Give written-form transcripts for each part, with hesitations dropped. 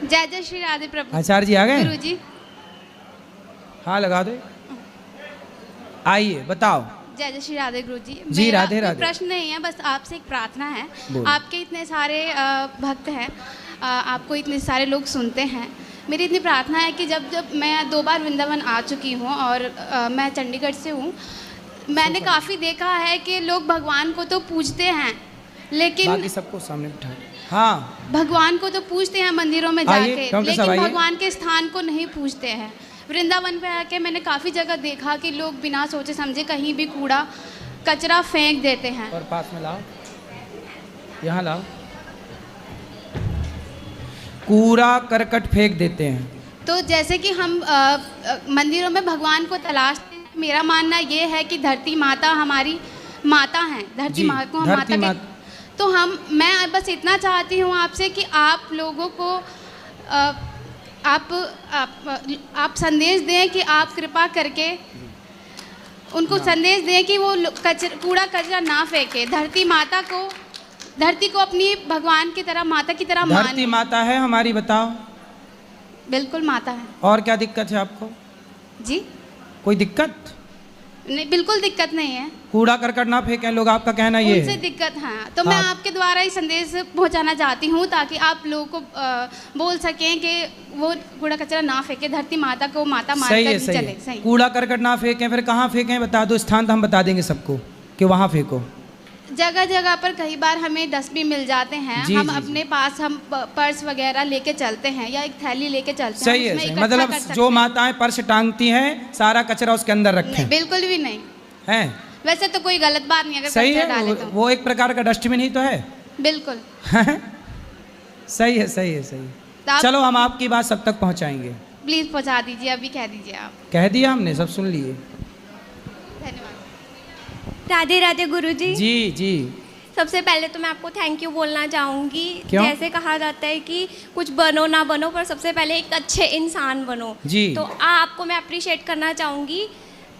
जय जय श्री राधे प्रभु। आचार्य जी आ गए? गुरु जी। हाँ लगा दो। आइए बताओ। जय जय श्री राधे गुरु जी। जी राधे राधे। प्रश्न नहीं है, बस आपसे एक प्रार्थना है। आपके इतने सारे भक्त हैं, आपको इतने सारे लोग सुनते हैं। मेरी इतनी प्रार्थना है कि जब जब मैं 2 बार वृंदावन आ चुकी हूँ और मैं चंडीगढ़ से हूँ, मैंने काफ़ी देखा है कि लोग भगवान को तो पूजते हैं लेकिन बाकी सबको सामने बिठा। हाँ, भगवान को तो पूजते हैं मंदिरों में जाके, लेकिन आइए। भगवान के स्थान को नहीं पूजते हैं। वृंदावन पे आके मैंने काफ़ी जगह देखा कि लोग बिना सोचे समझे कहीं भी कूड़ा कचरा फेंक देते हैं। और पास में लाओ, यहाँ लाओ। कूड़ा करकट फेंक देते हैं। तो जैसे कि हम मंदिरों में भगवान को तलाशते हैं, मेरा मानना ये है कि धरती माता हमारी माता हैं, धरती माता को हम माता के, तो मैं बस इतना चाहती हूँ आपसे कि आप लोगों को आप संदेश दें कि आप कृपा करके उनको संदेश दें कि वो कूड़ा कचरा ना फेंके। धरती को अपनी भगवान की तरह, माता की तरह माने। धरती माता है हमारी, बताओ। बिल्कुल माता है। और क्या दिक्कत है आपको? जी कोई दिक्कत नहीं, बिल्कुल दिक्कत नहीं है। कूड़ा करकट ना फेंकें लोग, आपका कहना ये उनसे है? दिक्कत है तो मैं आपके द्वारा ही संदेश पहुंचाना चाहती हूं ताकि आप लोगों को बोल सकें कि वो कूड़ा कचरा ना फेंके, धरती माता को माता मानकर ही चले। सही। कूड़ा करकट ना फेंकें, फिर कहाँ फेंकें बता दो, स्थान तो हम बता देंगे सबको कि वहाँ फेंको। जगह जगह पर कई बार हमें डस्टबिन मिल जाते हैं, हम अपने पास हम पर्स वगैरह लेके चलते हैं या एक थैली लेके चलते हैं। सही है, मतलब जो माताएं पर्स टांगती हैं सारा कचरा उसके अंदर रखें? बिल्कुल भी नहीं है। वैसे तो कोई गलत बात नहीं, अगर सही है, डाले तो वो एक प्रकार का डस्टबिन ही तो है। बिल्कुल सही है, सही है, सही। चलो हम आपकी बात सब तक पहुंचाएंगे। प्लीज पहुंचा दीजिए, अभी कह दीजिए आप। कह दिया हमने, सब सुन लिए। राधे राधे गुरुजी। जी जी। सबसे पहले तो मैं आपको थैंक यू बोलना चाहूँगी। क्यों? जैसे कहा जाता है कि कुछ बनो ना बनो, पर सबसे पहले एक अच्छे इंसान बनो जी। तो आपको मैं अप्रिशिएट करना चाहूँगी।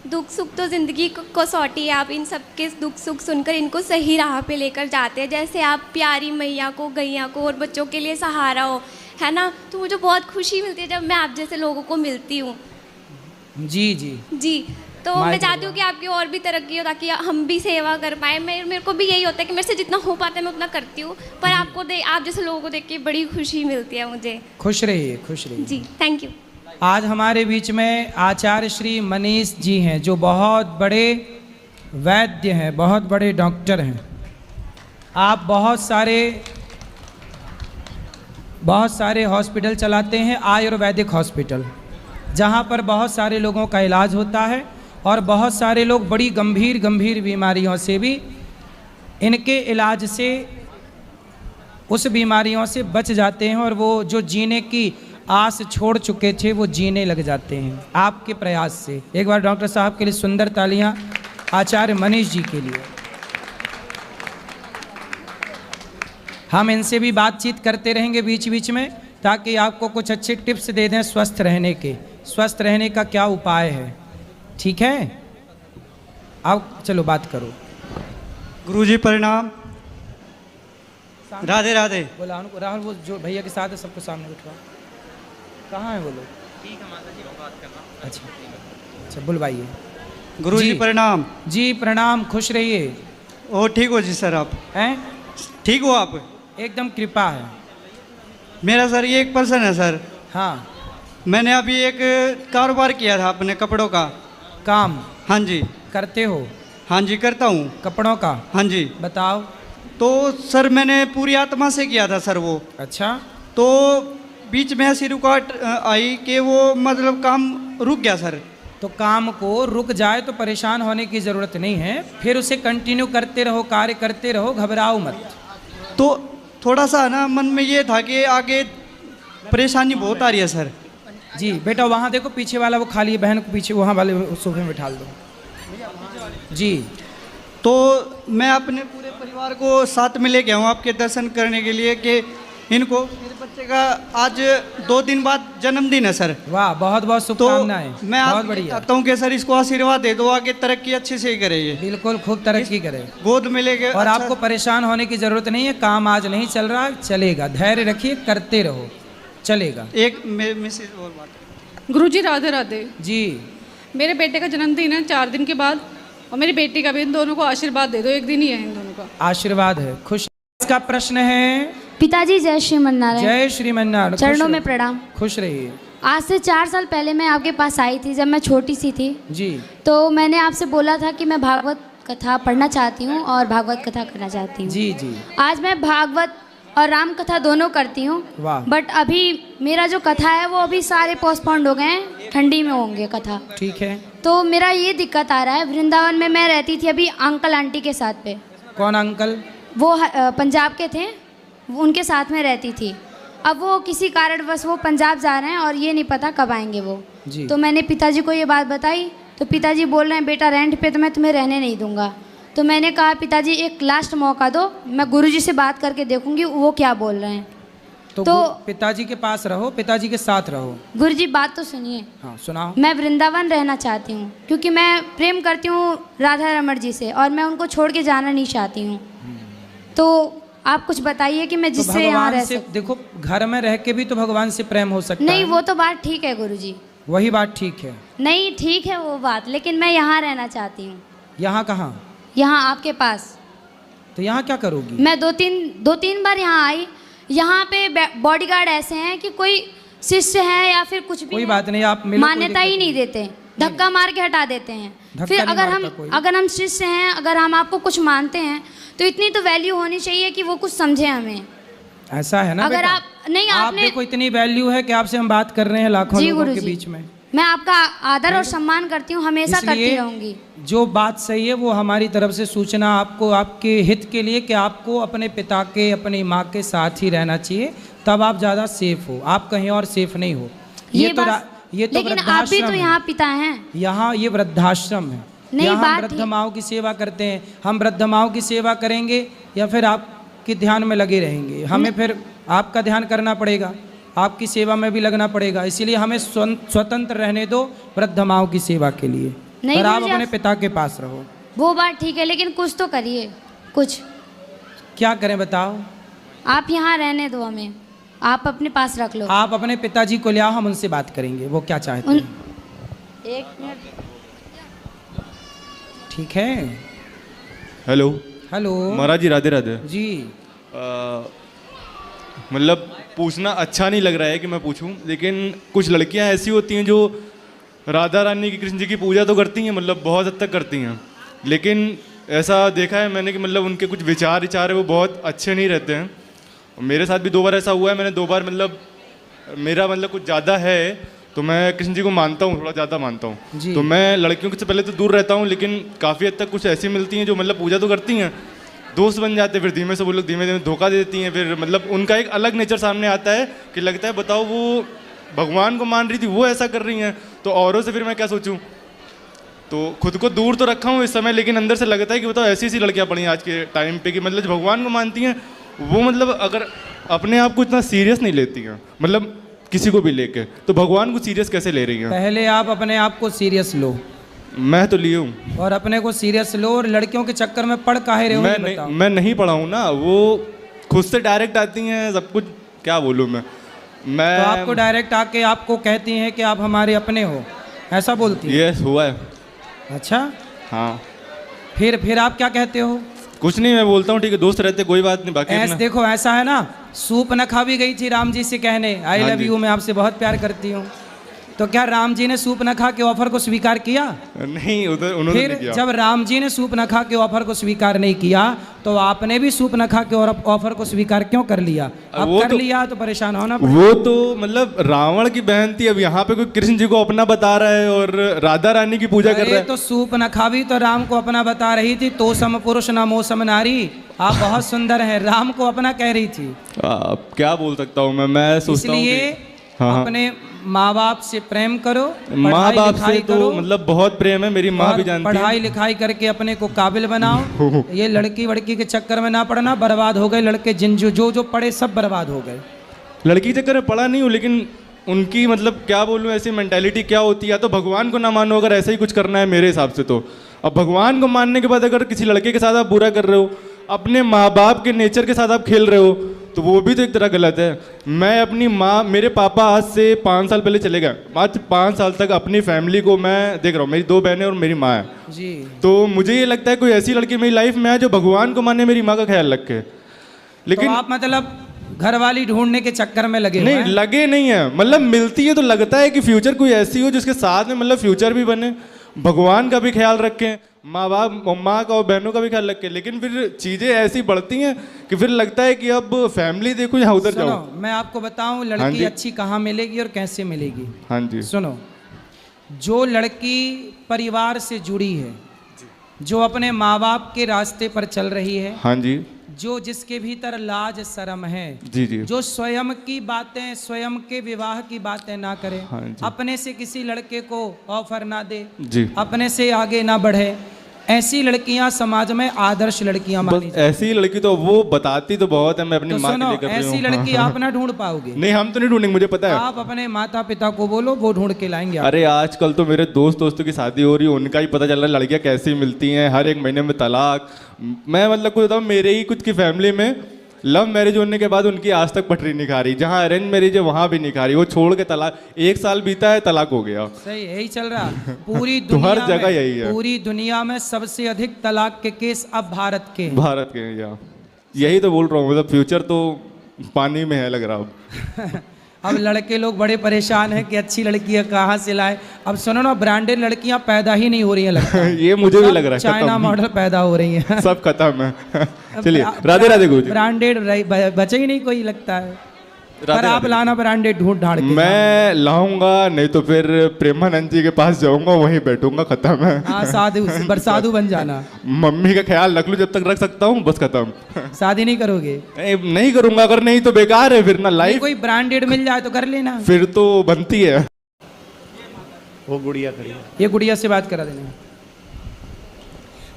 दुख सुख तो ज़िंदगी कसौटी है, आप इन सब के दुख सुख सुनकर इनको सही राह पे लेकर जाते हैं। जैसे आप प्यारी मैया को, गैया को और बच्चों के लिए सहारा हो, है ना, तो मुझे बहुत खुशी मिलती है जब मैं आप जैसे लोगों को मिलती हूँ। जी जी जी, तो मैं चाहती हूँ कि आपकी और भी तरक्की हो ताकि हम भी सेवा कर पाए। मेरे को भी यही होता है कि मेरे से जितना हो पाता है मैं उतना करती हूँ, पर आप जैसे लोगों को देख के बड़ी खुशी मिलती है मुझे। खुश रहिए, खुश रहिए जी, थैंक यू। आज हमारे बीच में आचार्य श्री मनीष जी हैं, जो बहुत बड़े वैद्य हैं, बहुत बड़े डॉक्टर हैं। आप बहुत सारे हॉस्पिटल चलाते हैं, आयुर्वेदिक हॉस्पिटल, जहाँ पर बहुत सारे लोगों का इलाज होता है और बहुत सारे लोग बड़ी गंभीर गंभीर बीमारियों से भी इनके इलाज से उस बीमारियों से बच जाते हैं और वो जो जीने की आस छोड़ चुके थे वो जीने लग जाते हैं आपके प्रयास से। एक बार डॉक्टर साहब के लिए सुंदर तालियां आचार्य मनीष जी के लिए। हम इनसे भी बातचीत करते रहेंगे बीच बीच में ताकि आपको कुछ अच्छे टिप्स दे दें स्वस्थ रहने के। स्वस्थ रहने का क्या उपाय है, ठीक है? अब चलो बात करो। गुरुजी प्रणाम। राधे राधे। बोला उनको, राहुल वो जो भैया के साथ है सबको सामने बिठवा। कहाँ है वो लोग? ठीक है माता जी, बात करना। अच्छा बुलवाइए। गुरुजी प्रणाम। जी प्रणाम, खुश रहिए। ओ ठीक हो जी सर, आप हैं? ठीक हो आप? एकदम कृपा है। मेरा सर ये एक प्रश्न है सर। हाँ। मैंने अभी एक कारोबार किया था अपने कपड़ों का। काम? हाँ जी। करते हो? हाँ जी करता हूँ। कपड़ों का? हाँ जी। बताओ। तो सर मैंने पूरी आत्मा से किया था सर वो। अच्छा। तो बीच में ऐसी रुकावट आई कि वो मतलब काम रुक गया सर। तो काम को रुक जाए तो परेशान होने की ज़रूरत नहीं है, फिर उसे कंटिन्यू करते रहो, कार्य करते रहो, घबराओ मत। तो थोड़ा सा ना मन में ये था कि आगे परेशानी बहुत आ रही है सर। जी बेटा वहाँ देखो पीछे वाला वो खाली है, बहन को पीछे वहाँ वाले सोफे में बिठा दो। जी। तो मैं अपने पूरे परिवार को साथ में लेके आऊँ आपके दर्शन करने के लिए कि इनको, मेरे बच्चे का आज 2 दिन बाद जन्मदिन है सर। वाह, बहुत बहुत शुभकामनाएं। तो मैं बहुत बढ़िया चाहता हूँ कि सर इसको आशीर्वाद दे दो, आगे तरक्की अच्छे से ही करे ये। बिल्कुल खूब तरक्की करे, गोद में लेके। और आपको परेशान होने की जरूरत नहीं है। काम आज नहीं चल रहा, चलेगा, धैर्य रखिए, करते रहो, चलेगा। एक मैसेज और बात। गुरुजी राधे राधे। जी मेरे बेटे का जन्मदिन है 4 दिन के बाद, और मेरी बेटी का भी। इन दोनों को आशीर्वाद दे दो, एक दिन ही है इन दोनों का। आशीर्वाद है। खुश। इसका प्रश्न है। पिताजी जय श्रीमन्नारायण। जय श्रीमन्नारायण। चरणों में प्रणाम। खुश रहिए। आज से 4 साल पहले मैं आपके पास आई थी, जब मैं छोटी सी थी। जी। तो मैंने आपसे बोला था कि मैं भागवत कथा पढ़ना चाहती हूँ और भागवत कथा करना चाहती हूँ। जी जी। आज मैं भागवत और राम कथा दोनों करती हूँ। वाह। बट अभी मेरा जो कथा है वो अभी सारे पोस्टपोन्ड हो गए हैं, ठंडी में होंगे कथा। ठीक है। तो मेरा ये दिक्कत आ रहा है, वृंदावन में मैं रहती थी अभी अंकल आंटी के साथ पे। कौन अंकल? वो पंजाब के थे, उनके साथ में रहती थी। अब वो किसी कारणवश वो पंजाब जा रहे हैं और ये नहीं पता कब आएंगे वो। जी। तो मैंने पिताजी को ये बात बताई, तो पिताजी बोल रहे हैं बेटा रेंट पे तो मैं तुम्हें रहने नहीं दूंगा। तो मैंने कहा पिताजी एक लास्ट मौका दो, मैं गुरुजी से बात करके देखूंगी वो क्या बोल रहे हैं। तो पिताजी के पास रहो, पिताजी के साथ रहो। गुरुजी बात तो सुनिए। हाँ सुनाओ। मैं वृंदावन रहना चाहती हूँ क्योंकि मैं प्रेम करती हूँ राधा रमण जी से और मैं उनको छोड़ के जाना नहीं चाहती हूँ। तो आप कुछ बताइए कि मैं तो जिससे यहाँ रह भगवान से सकूँ। देखो, घर में रह के भी तो भगवान से प्रेम हो सकता नहीं है। वो तो बात ठीक है गुरुजी। वही बात ठीक है। नहीं ठीक है वो बात, लेकिन मैं यहाँ रहना चाहती हूँ। यहाँ कहाँ? यहाँ आपके पास। तो यहाँ क्या करोगी? मैं दो तीन बार यहाँ आई। यहाँ पे बॉडीगार्ड ऐसे हैं कि कोई शिष्य है या फिर कुछ भी कोई है, बात नहीं, आप मिलो, कोई मान्यता ही दिक्कत नहीं देते, धक्का मार के हटा देते हैं। धक्का फिर नहीं मारता कोई। अगर हम शिष्य हैं, अगर हम आपको कुछ मानते हैं तो इतनी तो वैल्यू होनी चाहिए कि वो कुछ समझे हमें। ऐसा है ना अगर बेटा? आप नहीं आप आपने देखो इतनी वैल्यू है कि आपसे हम बात कर रहे हैं लाखों जी लोगों के गुरुजी, बीच में। मैं आपका आदर और सम्मान करती हूँ, हमेशा करती इसलिए रहूंगी। जो बात सही है वो हमारी तरफ से सूचना आपको, आपके हित के लिए, कि आपको अपने पिता के, अपनी माँ के साथ ही रहना चाहिए, तब आप ज़्यादा सेफ हो। आप कहीं और सेफ नहीं हो। ये तो लेकिन आप भी तो यहाँ पिता हैं। यहाँ ये वृद्धाश्रम है। नहीं, यहाँ हम बात वृद्ध माओं की सेवा करते हैं। हम वृद्ध माओं की सेवा करेंगे या फिर आपके ध्यान में लगे रहेंगे? हमें फिर आपका ध्यान करना पड़ेगा, आपकी सेवा में भी लगना पड़ेगा। इसीलिए हमें स्वतंत्र रहने दो वृद्ध माओं की सेवा के लिए। नहीं, पर आप मुझे अपने पिता के पास रहो। वो बात ठीक है, लेकिन कुछ तो करिए। कुछ क्या करें बताओ? आप यहाँ रहने दो हमें, आप अपने पास रख लो। आप अपने पिताजी को ले आओ, हम उनसे बात करेंगे वो क्या चाहते हैं। एक मिनट। ठीक है। हेलो। हेलो महाराज जी राधे राधे जी। मतलब पूछना अच्छा नहीं लग रहा है कि मैं पूछूं, लेकिन कुछ लड़कियां ऐसी होती हैं जो राधा रानी की, कृष्ण जी की पूजा तो करती हैं, मतलब बहुत हद तक करती हैं, लेकिन ऐसा देखा है मैंने कि मतलब उनके कुछ विचार है वो बहुत अच्छे नहीं रहते हैं। मेरे साथ भी 2 बार ऐसा हुआ है। मैंने 2 बार मतलब मेरा मतलब कुछ ज़्यादा है तो मैं कृष्ण जी को मानता हूँ, थोड़ा ज़्यादा मानता हूँ, तो मैं लड़कियों से पहले तो दूर रहता हूँ, लेकिन काफ़ी हद तक कुछ ऐसी मिलती हैं जो मतलब पूजा तो करती हैं, दोस्त बन जाते हैं, फिर धीमे से वो लोग धीमे धीमे धोखा दे देती हैं। फिर मतलब उनका एक अलग नेचर सामने आता है कि लगता है बताओ वो भगवान को मान रही थी, वो ऐसा कर रही हैं, तो औरों से फिर मैं क्या सोचूं। तो खुद को दूर तो रखा हूँ इस समय, लेकिन अंदर से लगता है कि बताओ ऐसी ऐसी लड़कियाँ पड़ी हैं आज के टाइम पे कि मतलब जो भगवान को मानती हैं वो मतलब अगर अपने आप को इतना सीरियस नहीं लेती हैं, मतलब किसी को भी लेके, तो भगवान को सीरियस कैसे ले रही हैं? पहले आप अपने आप को सीरियस लो। मैं तो लिए हूँ और अपने को सीरियस लो, और लड़कियों के चक्कर में पढ़ काहे रहे हो? मैं नहीं पढ़ा हूँ ना, वो खुद से डायरेक्ट आती हैं सब कुछ, क्या बोलूँ मैं तो आपको डायरेक्ट आके आपको कहती हैं कि आप हमारे अपने हो, ऐसा बोलती है? यस हुआ है। अच्छा हाँ। फिर आप क्या कहते हो? कुछ नहीं, मैं बोलता हूँ ठीक है दोस्त रहते कोई बात नहीं, बाकी ऐसे देखो ऐसा है ना, सूप न खा भी गई थी राम जी से कहने आई लव यू, मैं आपसे बहुत प्यार करती हूँ, तो क्या राम जी ने सूप न खा के ऑफर को स्वीकार किया? नहीं, उधर उन्होंने फिर नहीं किया। जब राम जी ने सूप न खा के ऑफर को स्वीकार नहीं किया तो आपने भी सूप न खा के और ऑफर को स्वीकार क्यों कर लिया? अब कर लिया तो परेशान होना पड़ेगा। वो तो मतलब रावण की बहन थी, अब यहाँ पे कोई कृष्ण जी को अपना बता रहा है और राधा रानी की पूजा कर रहा है। तो सूप न खावी तो राम को अपना बता रही थी, तो सम पुरुष न मो सम नारी, आप बहुत सुंदर हैं, राम को अपना कह रही थी। अब क्या बोल सकता हूँ मैं सोचता हूँ इसलिए अपने माँ बाप से प्रेम करो, माँ बाप से तो करो, मतलब बहुत प्रेम है, मेरी माँ भी जानती है। पढ़ाई लिखाई करके अपने को काबिल बनाओ। ये लड़की वड़की के चक्कर में ना पड़ना, बर्बाद हो गए लड़के, जिन जो पढ़े सब बर्बाद हो गए। लड़की के चक्कर में पढ़ा नहीं हूँ, लेकिन उनकी मतलब क्या बोलूँ ऐसी मेंटालिटी क्या होती है, या तो भगवान को ना मानो अगर ऐसा ही कुछ करना है मेरे हिसाब से तो। अब भगवान को मानने के बाद अगर किसी लड़के के साथ आप बुरा कर रहे हो, अपने माँ बाप के नेचर के साथ आप खेल रहे हो, तो वो भी तो एक तरह गलत है। मैं अपनी माँ, मेरे पापा आज से 5 साल पहले चले गए, आज 5 साल तक अपनी फैमिली को मैं देख रहा हूँ। मेरी 2 बहनें और मेरी माँ है जी। तो मुझे ये लगता है कोई ऐसी लड़की मेरी लाइफ में है जो भगवान को माने, मेरी माँ का ख्याल रखे। लेकिन तो आप मतलब घरवाली ढूंढने के चक्कर में लगे हुए नहीं, हैं? लगे नहीं है, मतलब मिलती है तो लगता है कि फ्यूचर कोई ऐसी हो जिसके साथ में मतलब फ्यूचर भी बने, भगवान का भी ख्याल रखें, माँ बाप, माँ का और बहनों का भी ख्याल रखें। लेकिन फिर चीज़ें ऐसी बढ़ती हैं कि फिर लगता है कि अब फैमिली देखो यहाँ उधर जाओ। सुनो, मैं आपको बताऊं हाँ लड़की जी। अच्छी कहाँ मिलेगी और कैसे मिलेगी। हाँ जी। सुनो, जो लड़की परिवार से जुड़ी है, जो अपने माँ बाप के रास्ते पर चल रही है, हाँ जी। जो जिसके भीतर लाज शर्म है, जी जी। जो स्वयं की बातें, स्वयं के विवाह की बातें ना करे, हाँ जी। अपने से किसी लड़के को ऑफर ना दे, जी। अपने से आगे ना बढ़े, ऐसी लड़कियां समाज में आदर्श लड़कियां मानी बस ऐसी लड़की तो वो बताती तो बहुत है, मैं अपनी तो माँ के सुनो, लिए कर रही हूँ। ऐसी लड़की हाँ, आप ना ढूंढ पाओगे। नहीं, हम तो नहीं ढूंढेंगे, मुझे पता है। आप अपने माता पिता को बोलो, वो ढूंढ के लाएंगे आप। अरे आजकल तो मेरे दोस्तों की शादी हो रही है, उनका ही पता चल रहा है लड़कियां कैसी मिलती हैं, हर एक महीने में तलाक। मैं मतलब कुछ बताऊँ, मेरे ही कुछ की फैमिली में लव मैरिज होने के बाद उनकी आज तक पटरी नहीं खा रही, जहाँ अरेंज मैरिज है वहाँ भी नहीं खा रही, वो छोड़ के तलाक, 1 साल बीता है तलाक हो गया। सही, यही चल रहा पूरी तो दुनिया हर में, जगह यही है। पूरी दुनिया में सबसे अधिक तलाक के केस अब भारत के हैं। भारत के यहाँ, यही तो बोल रहा हूँ, मतलब फ्यूचर तो पानी में है लग रहा अब। अब लड़के लोग बड़े परेशान हैं कि अच्छी लड़कियां कहाँ से लाए। अब सुनो ना, ब्रांडेड लड़कियां पैदा ही नहीं हो रही हैं लगता है। ये मुझे भी लग रहा है, चाइना खत्म। मॉडल पैदा हो रही हैं। सब खत्म है। चलिए, राधे राधे गुरु जी। ब्रांडेड बचे ही नहीं कोई लगता है। पर राधे आप राधे। लाना ब्रांडेड ढूंढ ढाड़ के। मैं लाऊंगा, नहीं तो फिर प्रेमानंद जी के पास जाऊंगा, वहीं बैठूंगा, खत्म है। हाँ, साधु, बरसाधु बन जाना। मम्मी का ख्याल रख लूं जब तक रख सकता हूँ, बस खत्म। शादी नहीं करोगे? नहीं करूंगा, अगर नहीं तो बेकार है फिर ना नहीं, लाइफ। कोई ब्रांडेड मिल जाए तो कर लेना। फिर तो बनती है। वो गुड़िया खड़ी है। ये गुड़िया से बात करा देना।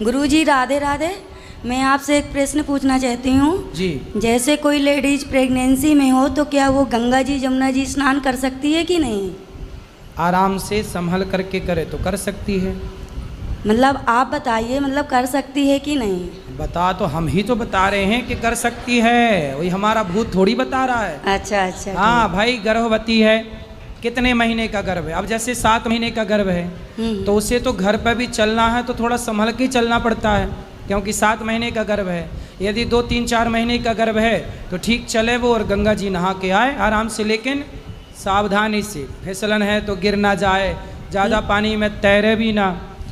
गुरुजी राधे राधे। मैं आपसे एक प्रश्न पूछना चाहती हूँ। जी। जैसे कोई लेडीज प्रेगनेंसी में हो तो क्या वो गंगा जी जमुना जी स्नान कर सकती है कि नहीं? आराम से संभल करके करे तो कर सकती है। मतलब आप बताइए, मतलब कर सकती है कि नहीं? बता तो हम ही तो बता रहे हैं कि कर सकती है, वही हमारा भूत थोड़ी बता रहा है। अच्छा अच्छा। हाँ भाई, गर्भवती है, कितने महीने का गर्भ है? अब जैसे 7 महीने का गर्भ है तो उसे तो घर पर भी चलना है तो थोड़ा संभल के चलना पड़ता है, क्योंकि 7 महीने का गर्भ है। यदि 2, 3, 4 महीने का गर्भ है तो ठीक चले वो और गंगा जी नहा के आए आराम से, लेकिन सावधानी से। फिसलन है तो गिर ना जाए, ज़्यादा पानी में तैरे भी ना,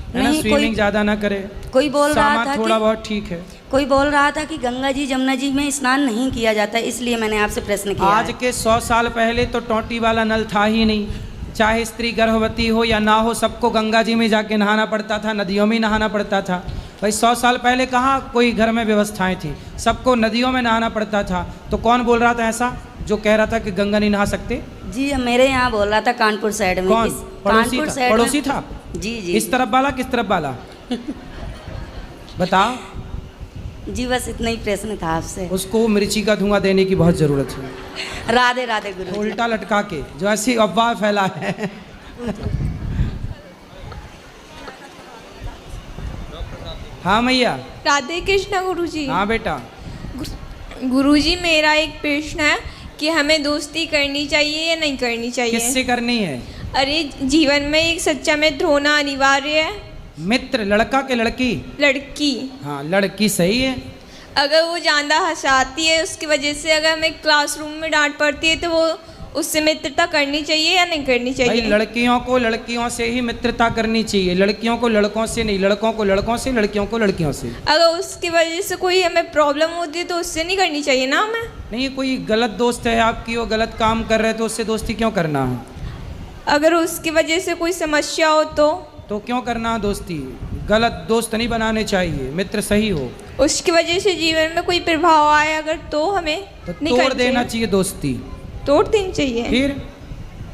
है ना, नहीं, स्विमिंग ज़्यादा ना करे। कोई बोल रहा सामान था थोड़ा कि बहुत ठीक है। कोई बोल रहा था कि गंगा जी जमुना जी में स्नान नहीं किया जाता, इसलिए मैंने आपसे प्रश्न किया आज है। के 100 साल पहले तो टोंटी वाला नल था ही नहीं। चाहे स्त्री गर्भवती हो या ना हो, सबको गंगा जी में जाके नहाना पड़ता था, नदियों में नहाना पड़ता था। भाई 100 साल पहले कहाँ कोई घर में व्यवस्थाएं थी, सबको नदियों में नहाना पड़ता था। तो कौन बोल रहा था ऐसा, जो कह रहा था कि गंगा नहीं नहा सकते? जी, मेरे यहाँ बोल रहा था कानपुर साइड में। कौन? पड़ोसी कानपुर था? साइड पड़ोसी में। था? जी जी। इस तरफ वाला किस तरफ वाला? बताओ। जी बस इतना ही प्रश्न था आपसे। उसको मिर्ची का धुआं देने की बहुत ज़रूरत है। राधे राधे गुरु। उल्टा लटका के जो ऐसी अफवाह फैला है। हाँ मैया। राधे कृष्ण गुरुजी। हाँ बेटा। गुरुजी, मेरा एक प्रश्न है कि हमें दोस्ती करनी चाहिए या नहीं करनी चाहिए? किससे करनी है? अरे जीवन में एक सच्चा मित्र होना अनिवार्य है। मित्र लड़का के लड़की? लड़की। हाँ, लड़की सही है। अगर वो ज़्यादा हंसाती है, उसकी वजह से अगर हमें क्लासरूम में डांट पड़ती है, तो वो उससे मित्रता करनी चाहिए या नहीं करनी भाई चाहिए? लड़कियों को लड़कियों से ही मित्रता करनी चाहिए, लड़कियों को लड़कों से नहीं, लड़कों को लड़कों से, लड़कियों को लड़कियों से। अगर उसकी वजह से कोई हमें प्रॉब्लम होती है तो उससे नहीं करनी चाहिए ना हमें? नहीं, कोई गलत दोस्त है आपकी, वो गलत काम कर रहे तो उससे दोस्ती क्यों करना है? अगर उसकी वजह से कोई समस्या हो तो क्यों करना है दोस्ती? गलत दोस्त नहीं बनाने चाहिए, मित्र सही हो। उसकी वजह से जीवन में कोई प्रभाव आए अगर, तो हमें तो नहीं तोड़ करनी देना चाहिए। चाहिए दोस्ती। तोड़ देनी चाहिए? फिर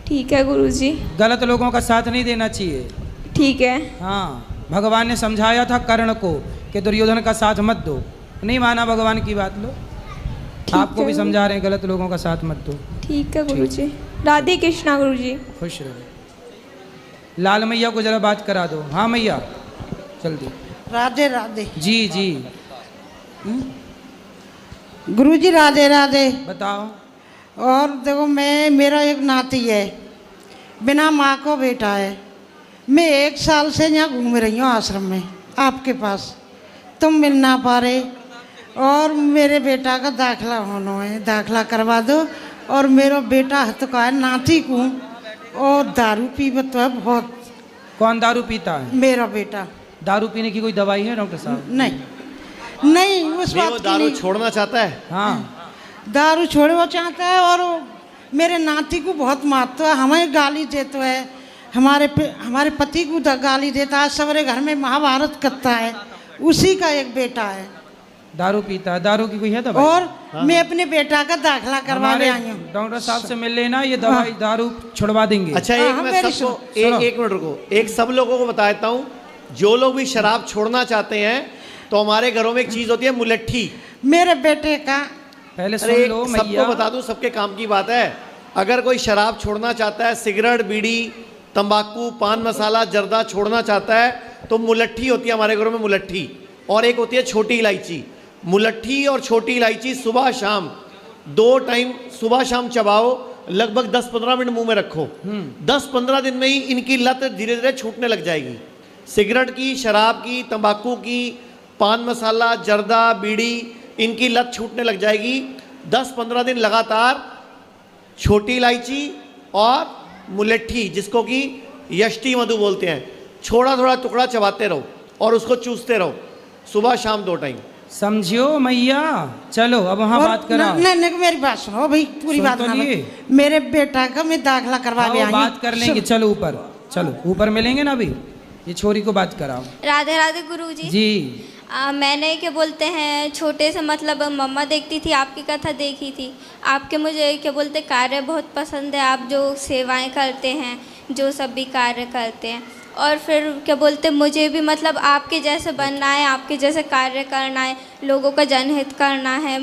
ठीक है गुरुजी। गलत लोगों का साथ नहीं देना चाहिए। ठीक है। हाँ, भगवान ने समझाया था कर्ण को कि दुर्योधन का साथ मत दो, नहीं माना भगवान की बात। लो, आपको भी समझा रहे हैं, गलत लोगों का साथ मत दो। ठीक है गुरुजी। राधे कृष्णा गुरुजी। खुश रहो। लाल मैया को जरा बात करा दो। हाँ मैया, जल्दी। राधे राधे। जी जी। गुरुजी राधे राधे। बताओ। और देखो मेरा एक नाती है, बिना माँ को बेटा है। मैं 1 साल से यहाँ घूम रही हूँ आश्रम में आपके पास, तुम मिल ना पा रहे। और मेरे बेटा का दाखला होना है, दाखला करवा दो। और मेरा बेटा हथ का है नाती को, और दारू पीबत है बहुत। कौन दारू पीता है? मेरा बेटा। दारू पीने की कोई दवाई है डॉक्टर साहब? नहीं उस बात वो की दारू नहीं। छोड़ना चाहता है। हाँ, दारू छोड़े वो चाहता है। और वो मेरे नाती को बहुत मारता है, हमें गाली देता है, हमारे पति को गाली देता है, सवेरे घर में महाभारत करता है। उसी का एक बेटा है, दारू पीता है। दारू की कोई है दवाई? और मैं अपने बेटा का दाखला करवा ले आई हूँ। डॉक्टर साहब से मिल लेना, ये दवाई दारू छुड़वा देंगे। अच्छा, एक मैं सबको एक मिनट रुको, एक सब लोगों को बता देता हूँ, जो लोग भी शराब छोड़ना चाहते हैं तो हमारे घरों में एक चीज होती है मुलट्ठी। मेरे बेटे का पहले सुन लो, सबको बता दूं, सबके काम की बात है। अगर कोई शराब छोड़ना चाहता है, सिगरेट, बीड़ी, तंबाकू, पान मसाला, जर्दा छोड़ना चाहता है, तो मुलट्ठी होती है हमारे घरों में, मुलट्ठी। और एक होती है छोटी इलायची। मुलट्ठी और छोटी इलायची सुबह शाम 2 टाइम सुबह शाम चबाओ, लगभग 10-15 मिनट मुंह में रखो। 10-15 दिन में ही इनकी लत धीरे धीरे छूटने लग जाएगी। सिगरेट की, शराब की, तंबाकू की, पान मसाला, जर्दा, बीड़ी, इनकी लत छूटने लग जाएगी। 10-15 दिन लगातार छोटी इलायची और मुलट्ठी, जिसको कि यष्टि मधु बोलते हैं, थोड़ा थोड़ा टुकड़ा चबाते रहो और उसको चूसते रहो सुबह शाम 2 टाइम। समझियो मैया? चलो अब वहाँ बात करा। नहीं, मेरी बात सुनो भाई, पूरी बात तो सुनो। मेरे बेटा का मैं दाखला करवा ले आई हूँ। बात कर लेंगे, चलो ऊपर, चलो ऊपर मिलेंगे ना अभी। ये छोरी को बात कराओ। राधे राधे गुरुजी। जी। मैंने क्या बोलते हैं, छोटे से मतलब मम्मा देखती थी, आपकी कथा देखी थी। आपके मुझे क्या बोलते कार्य बहुत पसंद है, आप जो सेवाएं करते हैं, जो सब भी कार्य करते हैं। और फिर क्या बोलते मुझे भी मतलब आपके जैसे बनना है, आपके जैसे कार्य करना है, लोगों का जनहित करना है।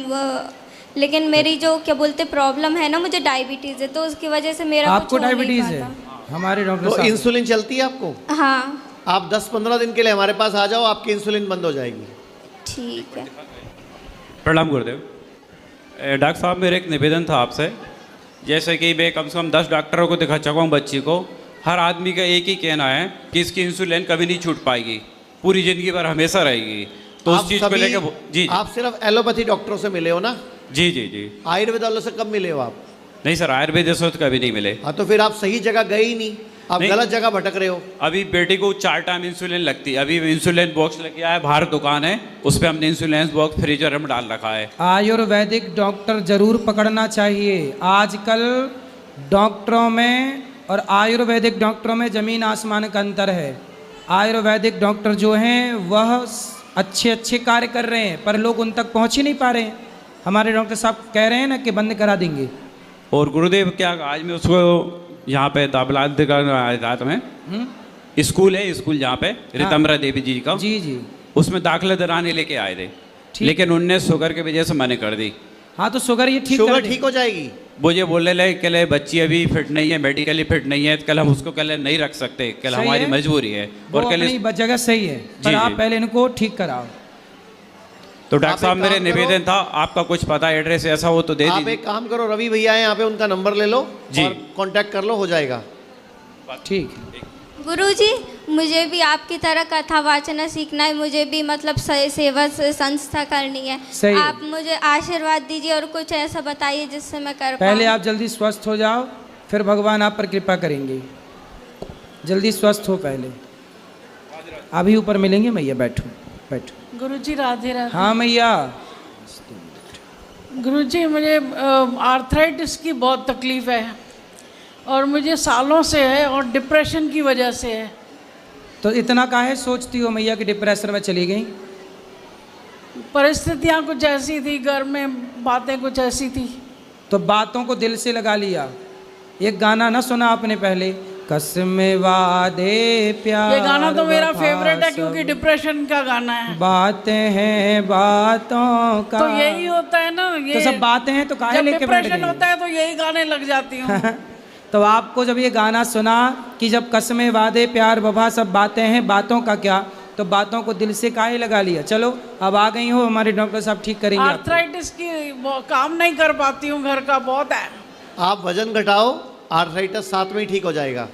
लेकिन मेरी जो क्या बोलते प्रॉब्लम है ना, मुझे डायबिटीज़ है, तो उसकी वजह से मेरा आपको डायबिटीज़ है? हमारे डॉक्टर साहब इंसुलिन चलती है आपको? हाँ। आप 10-15 दिन के लिए हमारे पास आ जाओ, आपकी इंसुलिन बंद हो जाएगी। ठीक है। प्रणाम गुरुदेव। डॉक्टर साहब, मेरा एक निवेदन था आपसे। जैसे कि मैं कम से कम 10 डॉक्टरों को दिखा चुका हूँ बच्ची को। हर आदमी का एक ही कहना है कि इसकी इंसुलिन कभी नहीं छूट पाएगी, पूरी ज़िंदगी भर हमेशा रहेगी। तो उस चीज़ को लेकर जी, आप सिर्फ एलोपैथी डॉक्टरों से मिले हो ना? जी जी जी। आयुर्वेद वालों से कब मिले हो आप? नहीं सर, आयुर्वेद से तो कभी नहीं मिले। हाँ, तो फिर आप सही जगह गए ही नहीं, आप गलत जगह भटक रहे हो। अभी बेटी को 4 टाइम इंसुलिन लगती है। अभी इंसुलिन बॉक्स लेके आया, बाहर दुकान है, उस पर हमने इंसुलिन बॉक्स फ्रीजर में डाल रखा है। आयुर्वेदिक डॉक्टर जरूर पकड़ना चाहिए। आजकल डॉक्टरों में और आयुर्वेदिक डॉक्टरों में ज़मीन आसमान का अंतर है। आयुर्वेदिक डॉक्टर जो हैं वह अच्छे कार्य कर रहे हैं, पर लोग उन तक पहुंच ही नहीं पा रहे हैं। हमारे डॉक्टर साहब कह रहे हैं ना कि बंद करा देंगे। और गुरुदेव, क्या आज मैं उसको यहाँ पे दाबलाद रात में स्कूल है, स्कूल जहाँ पे रितमरा देवी जी का, जी जी, उसमें दाखिला दिलाने लेके आए थे, लेकिन उनने शुगर की वजह से मना कर दी। हाँ, तो शुगर ये ठीक हो जाएगी। वो ये बोलने लगे कल बच्ची अभी फिट नहीं है, मेडिकली फिट नहीं है, कल हम उसको कल नहीं रख सकते, कल हमारी मजबूरी है। और कल जगह सही है, पर आप पहले इनको ठीक कराओ। तो डॉक्टर साहब, मेरे निवेदन था, आपका कुछ पता एड्रेस ऐसा हो तो दे दीजिए। आप एक काम करो, रवि भैया है यहाँ पे, उनका नंबर ले लो जी, और कांटेक्ट कर लो, हो जाएगा। ठीक। गुरुजी, मुझे भी आपकी तरह कथा वाचना सीखना है, मुझे भी मतलब सेवा संस्था करनी है। आप मुझे आशीर्वाद दीजिए और कुछ ऐसा बताइए जिससे मैं कर पाऊँ। पहले आप जल्दी स्वस्थ हो जाओ, फिर भगवान आप पर कृपा करेंगे। जल्दी स्वस्थ हो पहले। अभी ऊपर मिलेंगे मैया, बैठो बैठो। गुरुजी राधे राधे। हाँ मैया। गुरुजी, मुझे आर्थराइटिस की बहुत तकलीफ है और मुझे सालों से है, और डिप्रेशन की वजह से है। तो इतना काहे सोचती हो मैया कि डिप्रेशन में चली गई? परिस्थितियाँ कुछ ऐसी थी, घर में बातें कुछ ऐसी थी। तो बातों को दिल से लगा लिया। एक गाना ना सुना आपने पहले, कसमें वादे प्यार। ये गाना तो मेरा फेवरेट है, क्योंकि डिप्रेशन का गाना है। बातें हैं बातों का, तो यही होता है ना, ये तो सब बातें हैं, तो काहे लेके बैठ गई? डिप्रेशन होता है तो यही गाने लग जाती हूँ। तो आपको जब ये गाना सुना कि जब कसमें वादे प्यार वफा सब बातें हैं बातों का क्या, तो बातों को दिल से काहे लगा लिया। चलो अब आ गई हो, हमारे डॉक्टर साहब ठीक करेंगे आपको। आर्थराइटिस की काम नहीं कर पाती हूँ, घर का बहुत है। आप वजन घटाओ, आर्थराइटिस साथ में ही ठीक हो जाएगा।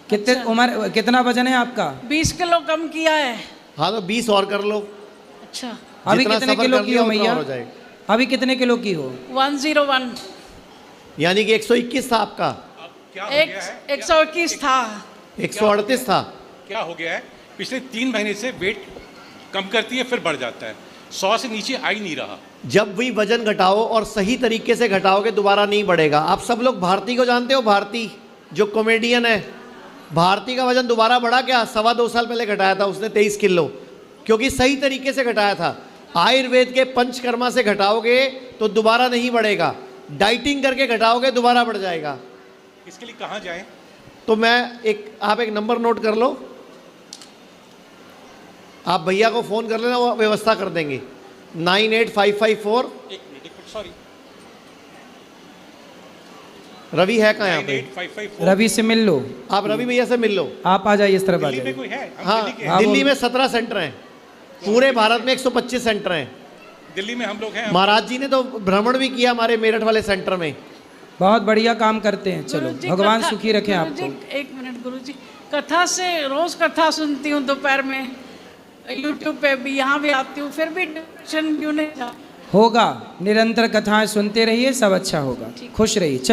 कितने उम्र, कितना वजन है आपका? 20 किलो कम किया है। हाँ तो 20 और कर लो। अच्छा, अभी जितना कितने सफर किलो कर की लिया हो उतना मैया? और हो जाएगा। अभी कितने किलो की हो? 101। यानी कि 121 था आपका। क्या हो गया है? 121 था। 138 था। क्या हो गया है? पिछले 3 महीने से वेट कम करती है फिर बढ़ जाता है, 100 से नीचे आ ही नहीं रहा। जब भी वजन घटाओ और सही तरीके से घटाओगे दोबारा नहीं बढ़ेगा। आप सब लोग भारती को जानते हो? भारती जो कॉमेडियन है, भारती का वजन दोबारा बढ़ा क्या? 2.25 साल पहले घटाया था उसने 23 किलो, क्योंकि सही तरीके से घटाया था। आयुर्वेद के पंचकर्मा से घटाओगे तो दोबारा नहीं बढ़ेगा, डाइटिंग करके घटाओगे दोबारा बढ़ जाएगा। इसके लिए कहाँ जाएं? तो आप एक नंबर नोट कर लो, आप भैया को फ़ोन कर लेना, वो व्यवस्था कर देंगे। 98554। एक मिनट सॉरी, रवि है कहाँ यहाँ पे? 98554। रवि से मिल लो, आप रवि भैया से मिल लो। आप आ जाइए इस तरफ आ दिल्ली में जाइए। कोई है? हम हाँ, दिल्ली के हैं। दिल्ली में 17 सेंटर हैं, पूरे भारत में 125 सेंटर हैं। दिल्ली में हम लोग हैं। महाराज जी ने तो भ्रमण भी किया हमारे मेरठ वाले सेंटर में। बहुत बढ़िया काम करते हैं। चलो गुरुजी, भगवान कथा- सुखी रखें गुरुजी, आपको। एक मिनट गुरुजी, कथा से रोज कथा सुनती हूँ दोपहर में, यूट्यूब पे भी, यहाँ भी आती हूँ, फिर भी डिप्रेशन क्यों नहीं जा? होगा, निरंतर कथाएं सुनते रहिए, सब अच्छा होगा। खुश रहिए। चलिए।